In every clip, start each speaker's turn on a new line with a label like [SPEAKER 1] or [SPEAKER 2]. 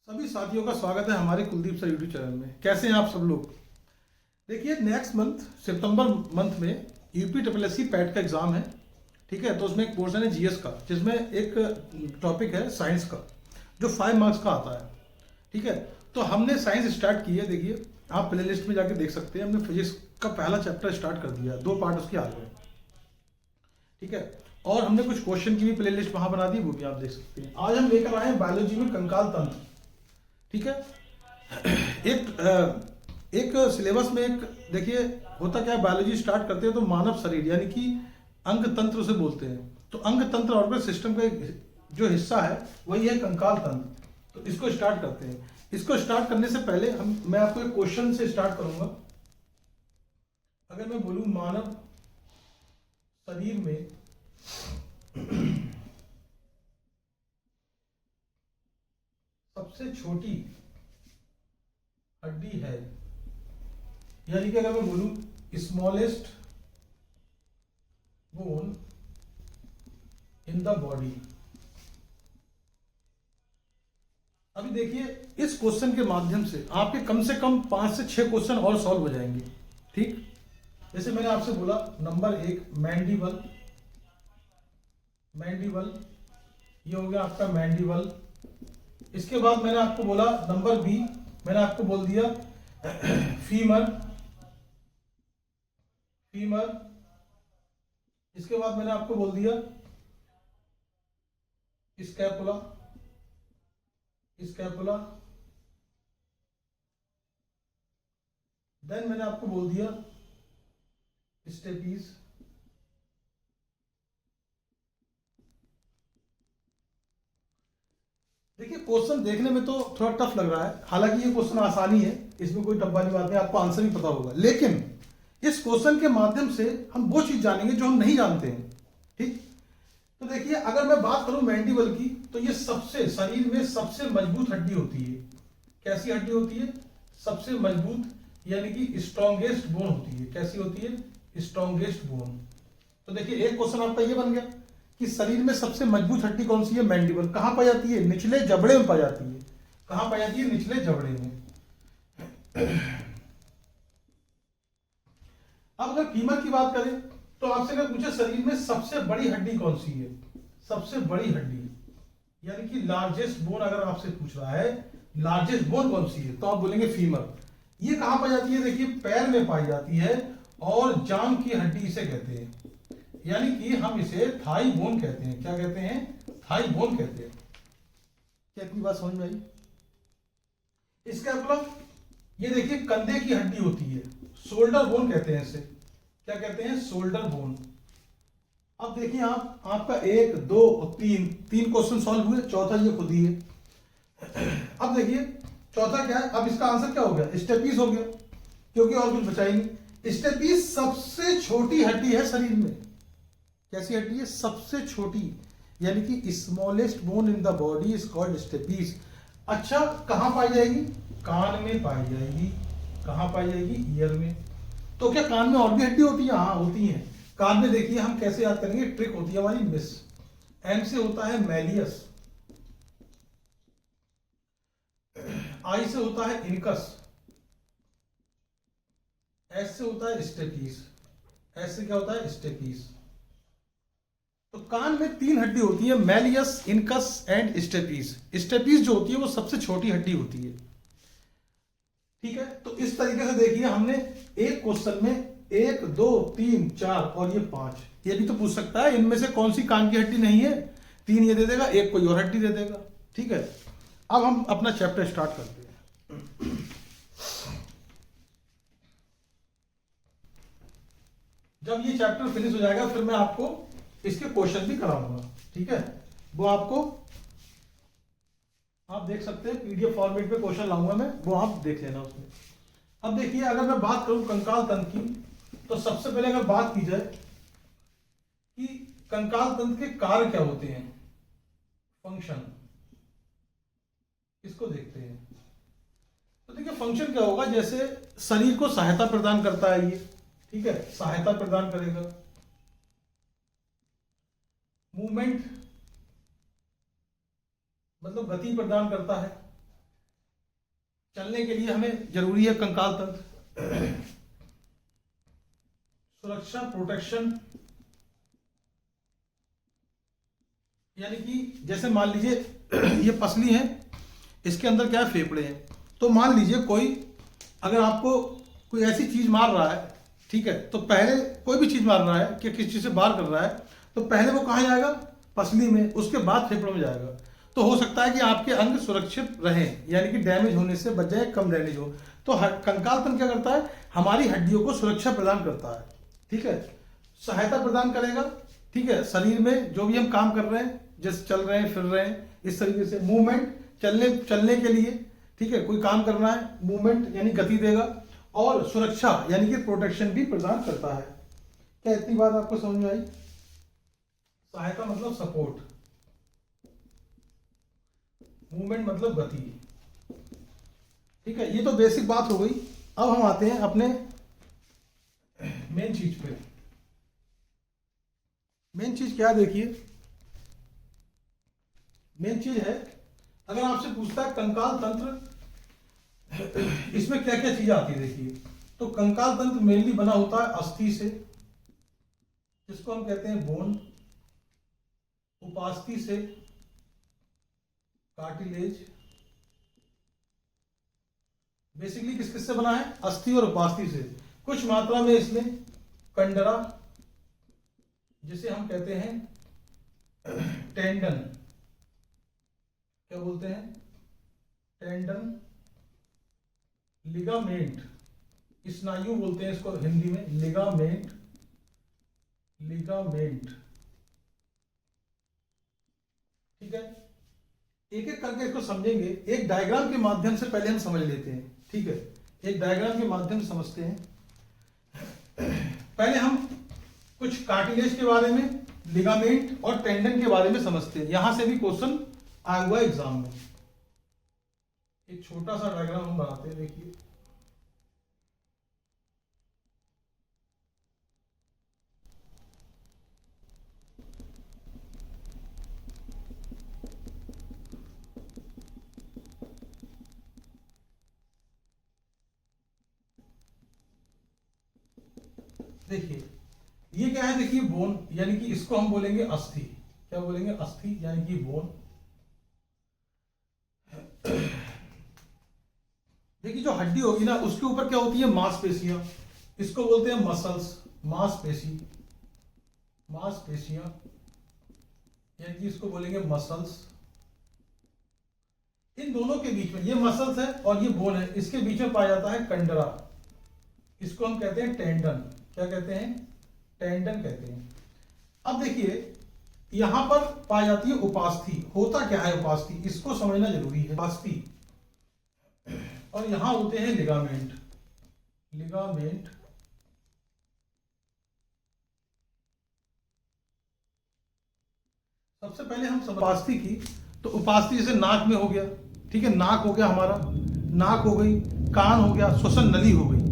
[SPEAKER 1] सभी साथियों का स्वागत है हमारे कुलदीप सर यूट्यूब चैनल में। कैसे हैं आप सब लोग। देखिए, नेक्स्ट मंथ सितंबर मंथ में UP triple S C PET का एग्जाम है। ठीक है, तो उसमें एक पोर्शन है जीएस का, जिसमें एक टॉपिक है साइंस का जो 5 मार्क्स का आता है। ठीक है, तो हमने साइंस स्टार्ट की है। देखिए, आप प्ले लिस्ट में जाके देख सकते हैं। हमने फिजिक्स का पहला चैप्टर स्टार्ट कर दिया, 2 पार्ट उसके आ गए। ठीक है, और हमने कुछ क्वेश्चन की भी प्ले लिस्ट वहां बना दी, वो भी आप देख सकते हैं। आज हम लेकर आए हैं बायोलॉजी में कंकाल तंत्र। ठीक है, एक सिलेबस में एक देखिए होता क्या है, बायोलॉजी स्टार्ट करते हैं तो मानव शरीर यानी कि अंग तंत्र से बोलते हैं। तो अंग तंत्र ऑर्गन सिस्टम का जो हिस्सा है वही है कंकाल तंत्र। तो इसको स्टार्ट करते हैं। इसको स्टार्ट करने से पहले मैं आपको एक क्वेश्चन से स्टार्ट करूंगा। अगर मैं बोलूं मानव शरीर में सबसे छोटी हड्डी है, यानी कि अगर मैं बोलूं smallest bone in the body. अभी देखिए, इस क्वेश्चन के माध्यम से आपके कम से कम 5 से 6 क्वेश्चन और सॉल्व हो जाएंगे। ठीक, जैसे मैंने आपसे बोला नंबर 1 मैंडिबल। मैंडिबल ये हो गया आपका मैंडिबल। इसके बाद मैंने आपको बोला नंबर बी, मैंने आपको बोल दिया फीमर। फीमर। इसके बाद मैंने आपको बोल दिया स्कैपुला। स्कैपुला। देन मैंने आपको बोल दिया स्टेपीज। देखिए, क्वेश्चन देखने में तो थोड़ा टफ लग रहा है, हालांकि ये क्वेश्चन आसानी है, इसमें कोई टफ वाली बात नहीं, आपको आंसर ही पता होगा। लेकिन इस क्वेश्चन के माध्यम से हम वो चीज जानेंगे जो हम नहीं जानते हैं। ठीक, तो देखिए, अगर मैं बात करूं मैंडिबल की, तो ये सबसे शरीर में सबसे मजबूत हड्डी होती है। कैसी हड्डी होती है? सबसे मजबूत, यानी कि स्ट्रॉन्गेस्ट बोन होती है। कैसी होती है? Strongest bone. तो देखिए, एक क्वेश्चन आपका ये बन गया कि शरीर में सबसे मजबूत हड्डी कौन सी है? मैंडिबल। कहां पाई जाती है? निचले जबड़े में पाई जाती है। कहां पाई जाती है? निचले जबड़े में। अब अगर फीमर की बात करें, तो आपसे अगर पूछे शरीर में सबसे बड़ी हड्डी कौन सी है, सबसे बड़ी हड्डी यानी कि लार्जेस्ट बोन, अगर आपसे पूछ रहा है लार्जेस्ट बोन कौन सी है, तो आप बोलेंगे फीमर। ये कहां पाई जाती है? देखिए, पैर में पाई जाती है, और जांग की हड्डी इसे कहते हैं, यानी कि हम इसे थाई बोन कहते हैं। क्या कहते हैं? थाई बोन कहते हैं। क्या इतनी बात समझ में आई? इसके अलावा ये देखिए कंधे की हड्डी होती है, शोल्डर बोन कहते हैं इसे। क्या कहते हैं? Shoulder bone. अब देखिए, आपका 1 2 और 3 क्वेश्चन सॉल्व हुए, चौथा ये खुद ही है। अब देखिए, चौथा क्या है? अब इसका आंसर क्या हो गया? स्टेपीज हो गया, क्योंकि और कुछ बचा ही नहीं। स्टेपीज सबसे छोटी हड्डी है शरीर में। कैसी हड्डी है? सबसे छोटी, यानी कि smallest bone in the body is called stapes. अच्छा, कहां पाई जाएगी? कान में पाई जाएगी। कहां पाई जाएगी? ईयर में। तो क्या कान में और भी हड्डी होती है? हाँ, होती है। कान में देखिए, हम कैसे याद करेंगे, ट्रिक होती है हमारी मिस। एम से होता है मैलियस, आई से होता है इनकस, एस से होता है स्टेपीज। एस से क्या होता है? स्टेपीज। तो कान में 3 हड्डी होती है, malleus, incus and stapes. Stapes जो होती है वो सबसे छोटी हड्डी होती है। ठीक है, तो इस तरीके से देखिए, हमने एक क्वेश्चन में 1 2 3 4 और ये 5, ये भी तो पूछ सकता है इनमें से कौन सी कान की हड्डी नहीं है। 3 ये दे देगा, एक कोई और हड्डी दे देगा। ठीक है, अब हम अपना चैप्टर स्टार्ट करते हैं। जब ये चैप्टर फिनिश हो जाएगा, फिर मैं आपको इसके क्वेश्चन भी कराऊंगा। ठीक है, वो आपको आप देख सकते हैं, पीडीएफ फॉर्मेट में क्वेश्चन लाऊंगा मैं, वो आप देख लेना उसमें। अब देखिए, अगर मैं बात करूं कंकाल तंत्र की, तो सबसे पहले अगर बात की जाए कि कंकाल तंत्र के कार्य क्या होते हैं, फंक्शन, इसको देखते हैं। तो देखिए, फंक्शन क्या होगा? जैसे शरीर को सहायता प्रदान करता है ये। ठीक है, सहायता प्रदान करेगा। मूवमेंट मतलब गति प्रदान करता है। चलने के लिए हमें जरूरी है कंकाल तंत्र, सुरक्षा प्रोटेक्शन, यानी कि जैसे मान लीजिए ये पसली है, इसके अंदर क्या है, फेफड़े हैं। तो मान लीजिए कोई अगर आपको कोई ऐसी चीज मार रहा है, ठीक है, तो पहले कोई भी चीज मार रहा है कि किस चीज से बाहर कर रहा है, तो पहले वो कहाँ जाएगा, पसली में, उसके बाद फेफड़ों में जाएगा। तो हो सकता है कि आपके अंग सुरक्षित रहें, यानी कि डैमेज होने से बच जाए, कम डैमेज हो। तो कंकाल तंत्र क्या करता है, हमारी हड्डियों को सुरक्षा प्रदान करता है, ठीक है, सहायता प्रदान करेगा, ठीक है, शरीर में जो भी हम काम कर रहे हैं, जैसे चल रहे हैं, फिर रहे हैं, इस तरीके से मूवमेंट, चलने के लिए, ठीक है, कोई काम करना है, मूवमेंट यानी गति देगा, और सुरक्षा यानी कि प्रोटेक्शन भी प्रदान करता है। क्या इतनी बात आपको समझ में आई? सहायता मतलब सपोर्ट, मूवमेंट मतलब गति, ठीक है, ये तो बेसिक बात हो गई। अब हम आते हैं अपने मेन चीज पे। मेन चीज क्या, देखिए मेन चीज है, अगर आपसे पूछता है कंकाल तंत्र इसमें क्या क्या चीजें आती है, देखिए, तो कंकाल तंत्र मेनली बना होता है अस्थि से, जिसको हम कहते हैं बोन, उपास्थि से कार्टिलेज। बेसिकली किस किस से बना है, अस्थि और उपास्थि से, कुछ मात्रा में इसमें कंडरा, जिसे हम कहते हैं टेंडन, क्या बोलते हैं, टेंडन, लिगामेंट, स्नायु बोलते हैं इसको हिंदी में, लिगामेंट, लिगामेंट, ठीक है। एक एक करके इसको समझेंगे, एक डायग्राम के माध्यम से पहले हम समझ लेते हैं, ठीक है, एक डायग्राम के माध्यम से समझते हैं। पहले हम कुछ कार्टिलेज के बारे में, लिगामेंट और टेंडन के बारे में समझते हैं, यहां से भी क्वेश्चन आया हुआ एग्जाम में। एक छोटा सा डायग्राम हम बनाते हैं, देखिए, देखिए ये क्या है, देखिए बोन, यानी कि इसको हम बोलेंगे अस्थि, क्या बोलेंगे, अस्थि यानी कि बोन। देखिए जो हड्डी होगी ना, उसके ऊपर क्या होती है, मांसपेशियां, इसको बोलते हैं मसल्स, मांसपेशी, मांसपेशियां, यानी कि इसको बोलेंगे मसल्स। इन दोनों के बीच में, ये मसल्स है और ये बोन है, इसके बीच में पाया जाता है कंडरा, इसको हम कहते हैं टेंडन, क्या कहते हैं, टेंडन कहते हैं। अब देखिए यहां पर पाई जाती है उपास्थि, होता क्या है उपास्थि, इसको समझना जरूरी है, उपास्थि, और यहां होते हैं लिगामेंट, लिगामेंट, सबसे पहले हम उपास्थि की, तो उपास्थि जैसे नाक में हो गया, ठीक है, नाक हो गया हमारा, नाक हो गई, कान हो गया, श्वसन नली हो गई,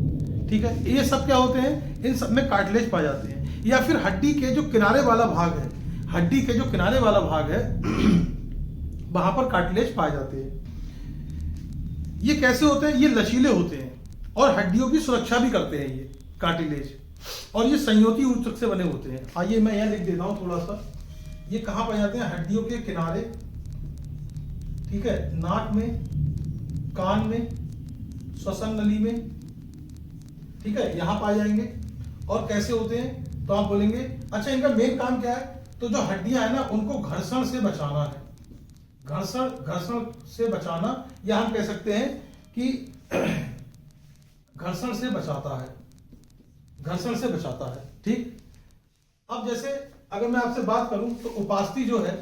[SPEAKER 1] ठीक है, ये सब क्या होते हैं, इन सब में कार्टिलेज पाए जाते हैं। या फिर हड्डी के जो किनारे वाला भाग है, हड्डी के जो किनारे वाला भाग है वहां पर कार्टिलेज पाए जाते हैं। ये कैसे होते हैं, ये लचीले होते हैं और हड्डियों की सुरक्षा भी करते हैं ये कार्टिलेज, और ये संयोजी ऊतक से बने होते हैं। आइए मैं यहाँ लिख देता हूं थोड़ा सा, ये कहां पाए जाते हैं, हड्डियों के किनारे, ठीक है, नाक में, कान में, श्वसन नली में, ठीक है, यहां पाए जाएंगे। और कैसे होते हैं, तो आप बोलेंगे अच्छा इनका मेन काम क्या है, तो जो हड्डियां है ना उनको घर्षण से बचाना है, घर्षण, घर्षण से बचाना, या हम कह सकते हैं कि घर्षण से बचाता है, घर्षण से बचाता है, ठीक। अब जैसे अगर मैं आपसे बात करूं तो उपास्थि जो है,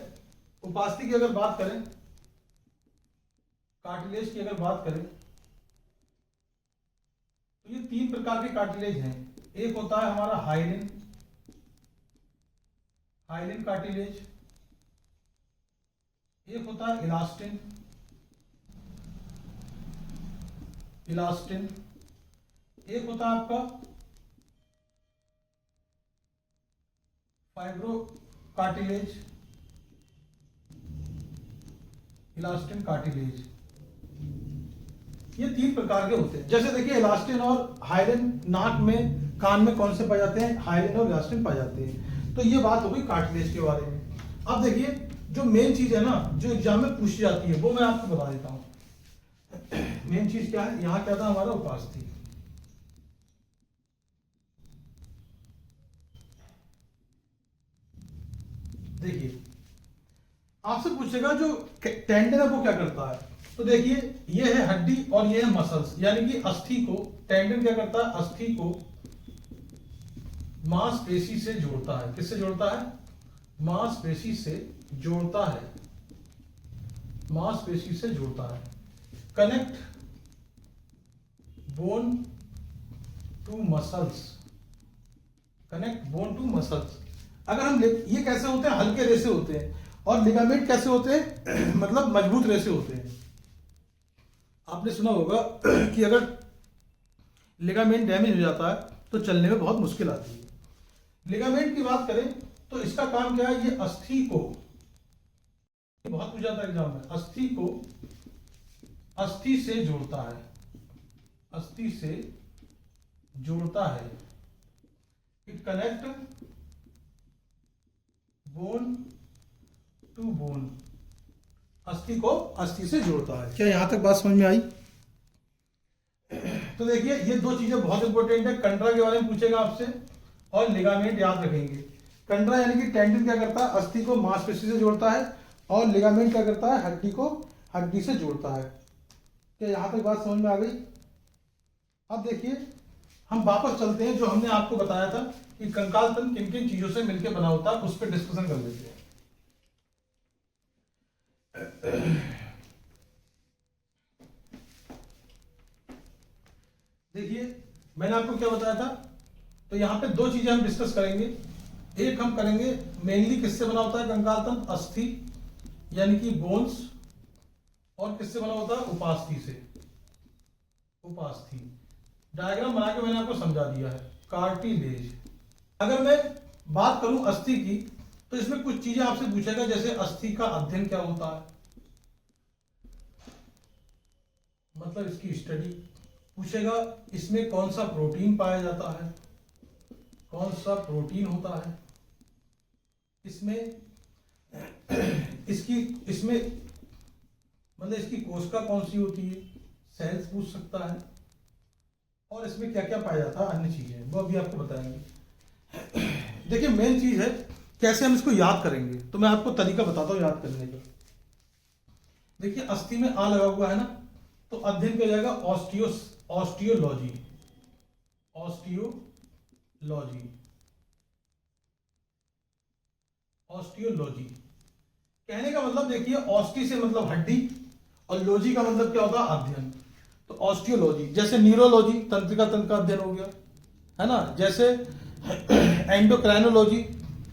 [SPEAKER 1] उपास्थि की अगर बात करें, कार्टिलेज की अगर बात करें, तो ये तीन प्रकार के कार्टिलेज हैं। एक होता है हमारा हाइलिन, हाइलिन कार्टिलेज, एक होता है इलास्टिन, इलास्टिन, एक होता है आपका फाइब्रो कार्टिलेज, इलास्टिन कार्टिलेज। ये 3 प्रकार के होते हैं। जैसे देखिए इलास्टिन और हाइलिन नाक में, कान में कौन से पाए जाते हैं? हाइलिन और इलास्टिन पाए जाते हैं। तो ये बात हो गई कार्टिलेज के बारे में। अब देखिए जो मेन चीज है ना, जो एग्जाम में पूछी जाती है, वो मैं आपको बता देता हूँ। मेन चीज क्या है? यहाँ क्या था हमारा? उपास्थि। देखिए आपसे पूछेगा जो टेंडन है वो क्या करता है। तो देखिए ये है हड्डी और ये है मसल्स, यानी कि अस्थि को टेंडन क्या करता है? अस्थि को मांसपेशी से जोड़ता है। किससे जोड़ता है? मांसपेशी से जोड़ता है। मांसपेशी से जोड़ता है। Connect bone to muscles. Connect bone to muscles. अगर हम ये कैसे होते हैं? हल्के रेसे होते हैं। और लिगामेंट कैसे होते हैं? मतलब मजबूत रेसे होते हैं। आपने सुना होगा कि अगर लिगामेंट डैमेज हो जाता है तो चलने में बहुत मुश्किल आती है। लिगामेंट की बात करें तो इसका काम क्या है? ये अस्थि को, बहुत पूछा था एग्जाम में, अस्थि को अस्थि से जोड़ता है। अस्थि से जोड़ता है। It connect bone to bone. अस्थि को अस्थि से जोड़ता है। क्या यहां तक बात समझ में आई? तो देखिए ये 2 चीजें बहुत इंपॉर्टेंट है। कंड्रा के बारे में पूछेगा आपसे और लिगामेंट याद रखेंगे। कंड्रा यानी कि टेंडन क्या करता है? अस्थि को मांसपेशी से जोड़ता है। और लिगामेंट क्या करता है? हड्डी को हड्डी से जोड़ता है। क्या यहां तक बात समझ में आ गई? अब देखिए हम वापस चलते हैं, जो हमने आपको बताया था कि कंकाल तंत्र किन किन चीजों से मिलकर बना होता है, उस पर डिस्कशन कर लेते हैं। देखिए मैंने आपको क्या बताया था? तो यहाँ पे 2 चीजें हम डिस्कस करेंगे। एक हम करेंगे मेनली किससे बना होता है कंकाल तंत्र? अस्थि यानी कि बोन्स। और किससे बना होता है? उपास्थि से। उपास्थि डायग्राम बना के मैंने आपको समझा दिया है। कार्टिलेज। अगर मैं बात करूं अस्थि की, तो इसमें कुछ चीजें आपसे पूछेगा, जैसे अस्थि का अध्ययन क्या होता है, मतलब इसकी स्टडी पूछेगा। इसमें कौन सा प्रोटीन पाया जाता है, कौन सा प्रोटीन होता है इसमें, इसमें मतलब इसकी कोशिका कौन सी होती है, सेल्स पूछ सकता है। और इसमें क्या क्या पाया जाता है, अन्य चीजें, वो अभी आपको बताएंगे। देखिए मेन चीज है कैसे हम इसको याद करेंगे, तो मैं आपको तरीका बताता हूं याद करने का। देखिए अस्थि में आ लगा हुआ है ना, तो अध्ययन किया जाएगा ऑस्टियोलॉजी। ऑस्टियोलॉजी। ऑस्टियोलॉजी कहने का मतलब देखिए, ऑस्टी से मतलब हड्डी और लॉजी का मतलब क्या होता है? अध्ययन। तो ऑस्टियोलॉजी, जैसे न्यूरोलॉजी तंत्रिका तंत्र का अध्ययन हो गया, है ना। जैसे एंडोक्राइनोलॉजी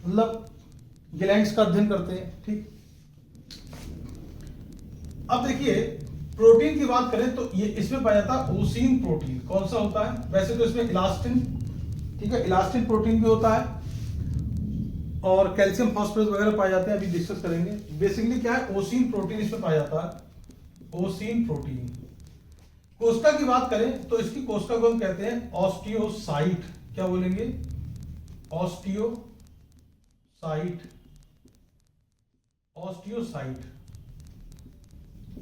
[SPEAKER 1] मतलब ग्लैंड्स का अध्ययन करते हैं, ठीक। अब देखिए प्रोटीन की बात करें तो ये इसमें पाया जाता है ओसीन प्रोटीन। कौन सा होता है? वैसे तो इसमें इलास्टिन, ठीक है, इलास्टिन प्रोटीन भी होता है और कैल्शियम फॉस्फोरस वगैरह पाए जाते हैं, अभी डिस्कस करेंगे। बेसिकली क्या है? ओसीन प्रोटीन इसमें पाया जाता है। Ossein protein. कोशिका की बात करें तो इसकी कोशिका को हम कहते हैं ऑस्टियोसाइट। क्या बोलेंगे? ऑस्टियोसाइट। ऑस्टियोसाइट।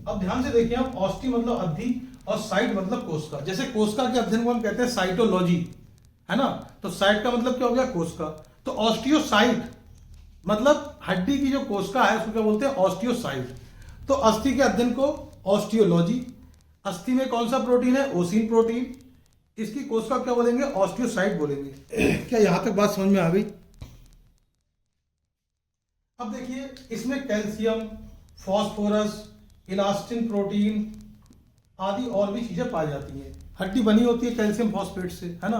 [SPEAKER 1] अब ध्यान से देखिए आप, ऑस्टी मतलब अद्धि और साइट मतलब कोशिका। जैसे कोशिका के अध्ययन को हम कहते हैं साइटोलॉजी, है ना। तो साइट का मतलब क्या हो गया? कोशिका। तो ऑस्टियोसाइट मतलब हड्डी की जो कोशिका है उसको क्या बोलते हैं? ऑस्टियोसाइट। तो अस्थि के अध्ययन को ऑस्टियोलॉजी। अस्थि में कौन सा प्रोटीन है? Ossein protein. इसकी कोशिका क्या बोलेंगे? ऑस्टियोसाइट बोलेंगे। क्या यहां तक बात समझ में आ गई? अब देखिए इसमें कैल्शियम, फॉस्फोरस, इलास्टिन प्रोटीन आदि और भी चीजें पाई जाती हैं। हड्डी बनी होती है कैल्शियम फॉस्फेट से, है ना।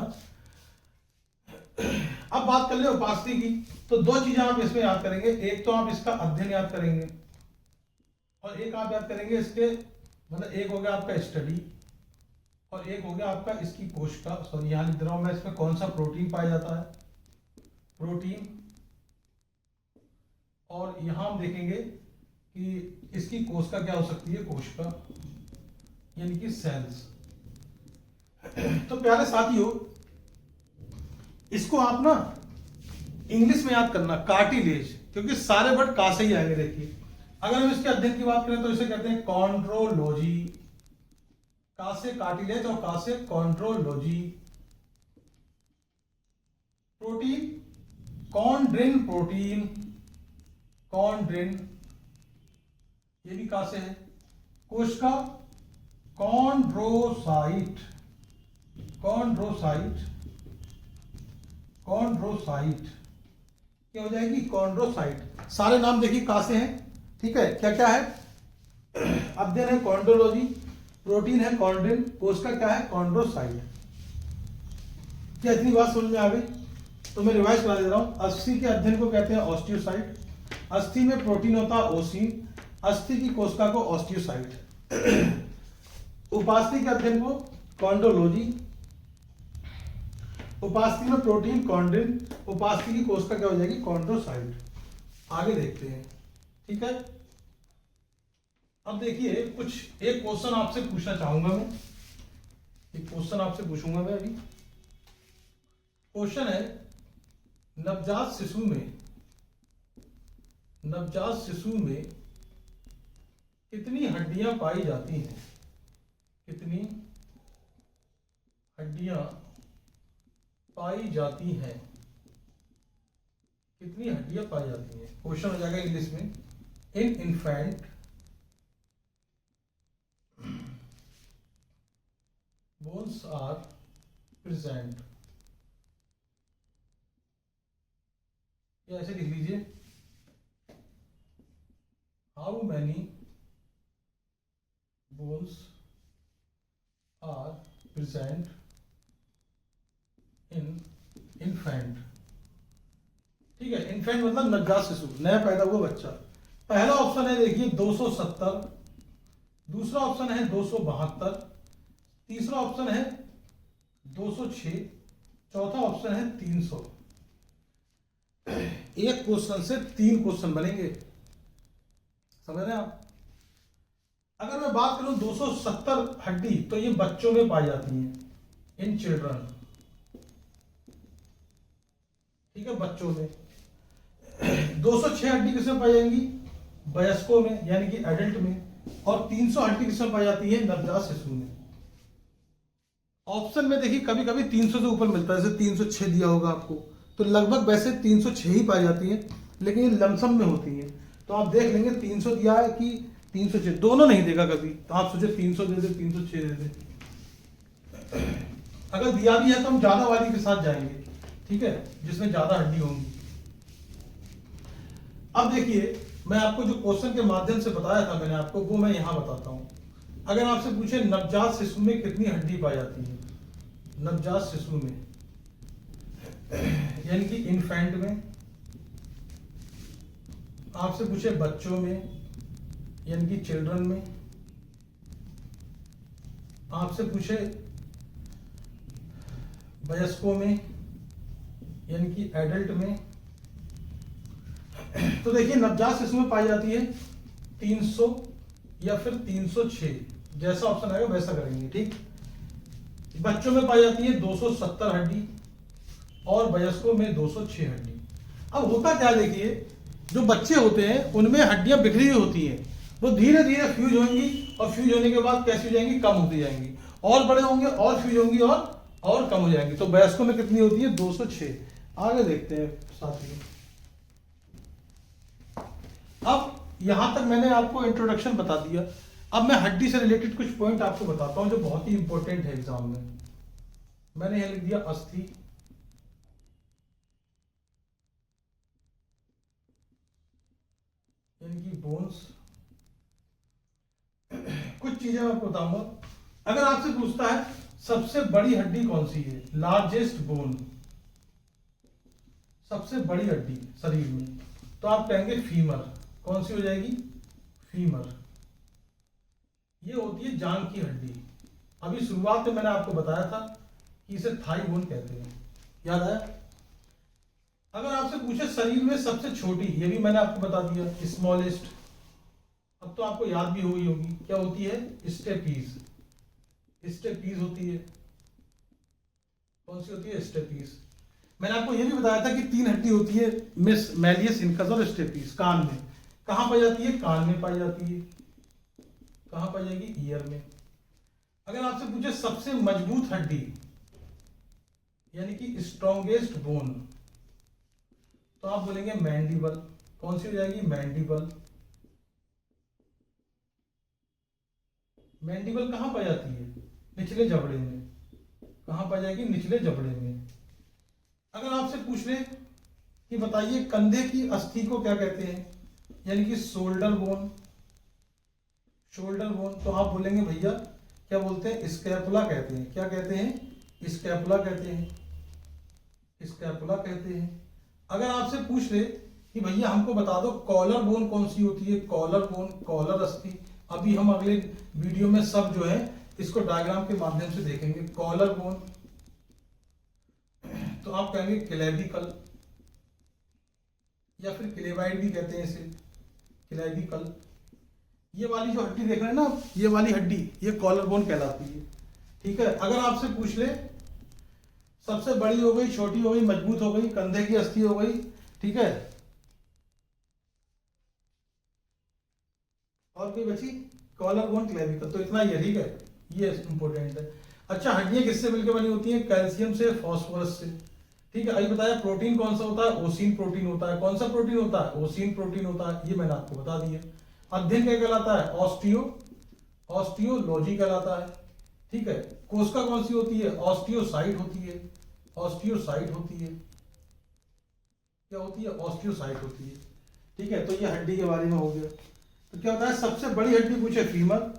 [SPEAKER 1] अब बात कर ले उपास्थि की, तो 2 चीजें आप इसमें याद करेंगे। एक तो आप इसका अध्ययन याद करेंगे और एक आप याद करेंगे इसके मतलब, एक हो गया आपका स्टडी और एक हो गया आपका इसकी कोशिका। सॉरी यहां लिख रहा हूं मैं, इसमें कौन सा प्रोटीन पाया जाता है? प्रोटीन। और यहां हम देखेंगे कि इसकी कोशिका क्या हो सकती है? कोशिका। यानी कि सेल्स। तो प्यारे साथियों, इसको आप ना इंग्लिश में याद करना, कार्टिलेज, क्योंकि सारे वर्ड का से ही आएंगे। देखिए, अगर हम इसके अध्ययन की बात करें तो इसे कहते हैं कॉन्ड्रोलॉजी। का से कार्टिलेज और का से कॉन्ड्रोलॉजी। प्रोटीन, कॉन्ड्रिन प्रोटीन, कॉन्ड्रिन, ये भी का से है। कोशिका, कॉन्ड्रोसाइट, कॉन्ड्रोसाइट, कॉन्ड्रोसाइट, क्या हो जाएगी? कॉन्ड्रोसाइट। सारे नाम देखिए का से हैं, ठीक है। क्या क्या है? अध्ययन है कॉन्ड्रोलॉजी, प्रोटीन है कॉन्ड्रिन, कोशिका क्या है? कॉन्ड्रोसाइट। क्या इतनी बात समझ में आ गई? तो मैं रिवाइज करा दे रहा हूं। अस्थि के अध्ययन को कहते हैं ऑस्टियोसाइट, अस्थि में प्रोटीन होता है ओसीन, अस्थि की कोशिका को ऑस्टियोसाइट। उपास्थि के अध्ययन को कॉन्ड्रोलॉजी, उपास्थि में प्रोटीन कॉन्ड्रिन, उपास्थि की कोशिका क्या हो जाएगी? कॉन्ड्रोसाइट। आगे देखते हैं, ठीक है। अब देखिए, कुछ एक क्वेश्चन आपसे पूछना चाहूंगा मैं, एक क्वेश्चन आपसे पूछूंगा मैं अभी। क्वेश्चन है, नवजात शिशु में, नवजात शिशु में कितनी हड्डियां पाई जाती हैं? कितनी हड्डियां पाई जाती हैं? कितनी हड्डियां पाई जाती हैं? क्वेश्चन हो जाएगा इंग्लिश में, in infant bones are present, या ऐसे लिख लीजिए, how many bones are present in infant. ठीक है, इन्फेंट मतलब नवजात शिशु, नया पैदा हुआ बच्चा। पहला ऑप्शन है देखिए 270, दूसरा ऑप्शन है 272, तीसरा ऑप्शन है 206, चौथा ऑप्शन है 300। एक क्वेश्चन से 3 क्वेश्चन बनेंगे, समझ रहे हैं आप? अगर मैं बात करूं 270 हड्डी, तो ये बच्चों में पाई जाती है, इन चिल्ड्रन, ठीक है, बच्चों में। 206 हड्डी किसमें पाई जाएंगी? वयस्कों में, यानी कि एडल्ट में। और 300 हड्डी किसमें पाई जाती है? नवजात शिशु में। ऑप्शन में देखिए कभी कभी 300 से ऊपर मिलता है, जैसे 306 दिया होगा आपको, तो लगभग वैसे 306 ही पाई जाती है, लेकिन ये लमसम में होती है। तो आप देख लेंगे 300 दिया है कि 306, दोनों नहीं देगा कभी, तो आप सोचे 300 दे दे, 306 दे दे। अगर दिया भी है तो हम ज्यादा वाली के साथ जाएंगे, ठीक है, जिसमें ज्यादा हड्डी होंगी। अब देखिए, मैं आपको जो क्वेश्चन के माध्यम से बताया था मैंने आपको, वो मैं यहां बताता हूं। अगर आपसे पूछे नवजात शिशु में कितनी हड्डी पाई जाती है? नवजात शिशु में, यानी कि इन्फेंट में। आपसे पूछे बच्चों में, यानी कि चिल्ड्रन में। आपसे पूछे वयस्कों में, यानी कि एडल्ट में। तो देखिए, नवजात शिशु में पाई जाती है 300 या फिर 306, जैसा ऑप्शन आएगा वैसा करेंगे, ठीक। बच्चों में पाई जाती है 270 हड्डी और वयस्कों में 206 हड्डी। अब होता क्या, देखिए, जो बच्चे होते हैं उनमें हड्डियां बिखरी हुई होती हैं, वो धीरे धीरे फ्यूज होंगी, और फ्यूज होने के बाद कैसी हो जाएंगी? कम होती जाएंगी, और बड़े होंगे और फ्यूज होंगी और कम हो जाएंगी। तो वयस्कों में कितनी होती है? 206। आगे देखते हैं साथियों। अब यहां तक मैंने आपको इंट्रोडक्शन बता दिया। अब मैं हड्डी से रिलेटेड कुछ पॉइंट आपको बताता हूं जो बहुत ही इंपॉर्टेंट है एग्जाम में। मैंने यहां लिख दिया अस्थि, यानी कि बोन्स। कुछ चीजें मैं आपको बताऊंगा। अगर आपसे पूछता है सबसे बड़ी हड्डी कौन सी है, लार्जेस्ट बोन, सबसे बड़ी हड्डी शरीर में, तो आप कहेंगे फीमर। कौन सी हो जाएगी? फीमर। ये होती है जांघ की हड्डी। अभी शुरुआत में मैंने आपको बताया था कि इसे थाई बोन कहते हैं, याद आया? अगर आपसे पूछे शरीर में सबसे छोटी, ये भी मैंने आपको बता दिया, स्मॉलेस्ट। अब तो आपको याद भी हुई होगी, क्या होती है? स्टेपीज। स्टेपीज होती है। कौन सी होती है? स्टेपीज। मैंने आपको ये भी बताया था कि 3 हड्डी होती है, मैलियस, इनकस और स्टेपीज, कान में। कहां पाई जाती है? कान में पाई जाती है। कहां पाई जाएगी? ईयर में। अगर आपसे पूछे सबसे मजबूत हड्डी यानी कि स्ट्रॉन्गेस्ट बोन, तो आप बोलेंगे मैंडिबल। कौन सी हो जाएगी? मैंडिबल। मैंडिबल कहां पाई जाती है? निचले जबड़े में। कहां पाई जाएगी? निचले जबड़े में। अगर आपसे पूछ ले कि बताइए कंधे की अस्थि को क्या कहते हैं, यानी कि शोल्डर बोन। शोल्डर बोन, तो आप बोलेंगे भैया क्या बोलते हैं? स्कैपुला कहते हैं। क्या कहते हैं? स्कैपुला कहते हैं। स्कैपुला कहते हैं। अगर आपसे पूछ ले कि भैया हमको बता दो कॉलर बोन कौन सी होती है, कॉलर बोन, कॉलर अस्थि, अभी हम अगले वीडियो में सब जो है इसको डायग्राम के माध्यम से देखेंगे। कॉलर बोन, तो आप कहेंगे क्लेविकल, या फिर क्लेवाइड भी कहते हैं इसे, क्लेविकल। ये वाली जो हड्डी देख रहे हैं ना, ये वाली हड्डी, ये कॉलर बोन कहलाती है। ठीक है। अगर आपसे पूछ ले सबसे बड़ी हो गई, छोटी हो गई, मजबूत हो गई, कंधे की अस्थि हो गई, ठीक है, और कोई बची? कॉलर बोन, क्लेविकल, तो इतना ही है। ठीक है, ये इंपॉर्टेंट है। अच्छा, हड्डियां किससे मिलकर बनी होती हैं? कैल्शियम से, फास्फोरस से। ठीक है। अभी बताया प्रोटीन कौन सा होता है? ओसिन प्रोटीन होता है। कौन सा प्रोटीन होता है? ओसिन प्रोटीन होता है। ये मैंने आपको बता दिया। अध्ययन क्या कहलाता है? ऑस्टियोलॉजी कहलाता है। ठीक है। कोशिका कौन सी होती है? ऑस्टियोसाइट होती है। ऑस्टियोसाइट होती है। क्या होती है? ऑस्टियोसाइट होती है। ठीक है। तो ये हड्डी के बारे में हो गया। तो क्या होता है? सबसे बड़ी हड्डी पूछे फीमर,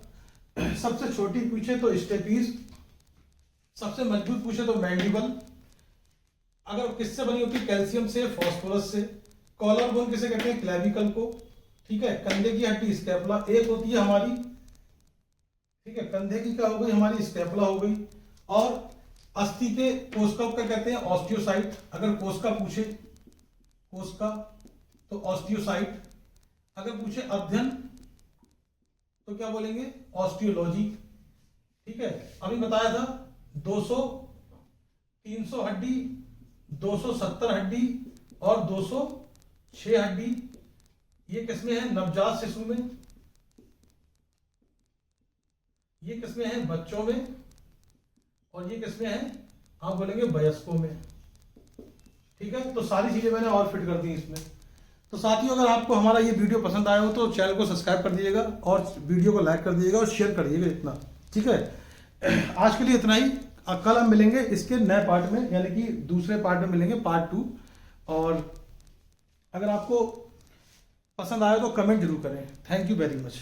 [SPEAKER 1] सबसे छोटी पूछे तो स्टेपीज, सबसे मजबूत पूछे तो मैंडिबल। अगर किससे बनी होती है? कैल्शियम से, फास्फोरस से। कॉलर बोन किसे कहते हैं? क्लेविकल को। ठीक है। कंधे की हड्डी स्कैपुला एक होती है हमारी। ठीक है। कंधे की क्या हो गई? हमारी स्कैपुला हो गई। और अस्थि के कोशिका को क्या कहते हैं? ऑस्टियोसाइट। अगर कोशिका पूछे, कोशिका, तो ऑस्टियोसाइट। अगर पूछे अध्ययन तो क्या बोलेंगे? ऑस्टियोलॉजी। ठीक है। अभी बताया था 200, 300 हड्डी, 270 हड्डी और 206 हड्डी। ये किसमें है? नवजात शिशु में। ये किसमें है? बच्चों में। और ये किसमें है? आप बोलेंगे वयस्कों में। ठीक है। तो सारी चीजें मैंने और फिट कर दी इसमें। तो साथियों, अगर आपको हमारा ये वीडियो पसंद आया हो तो चैनल को सब्सक्राइब कर दीजिएगा और वीडियो को लाइक कर दीजिएगा और शेयर करिएगा इतना। ठीक है। आज के लिए इतना ही। कल हम मिलेंगे इसके नए पार्ट में, यानी कि दूसरे पार्ट में मिलेंगे, पार्ट 2। और अगर आपको पसंद आया तो कमेंट जरूर करें। Thank you very much.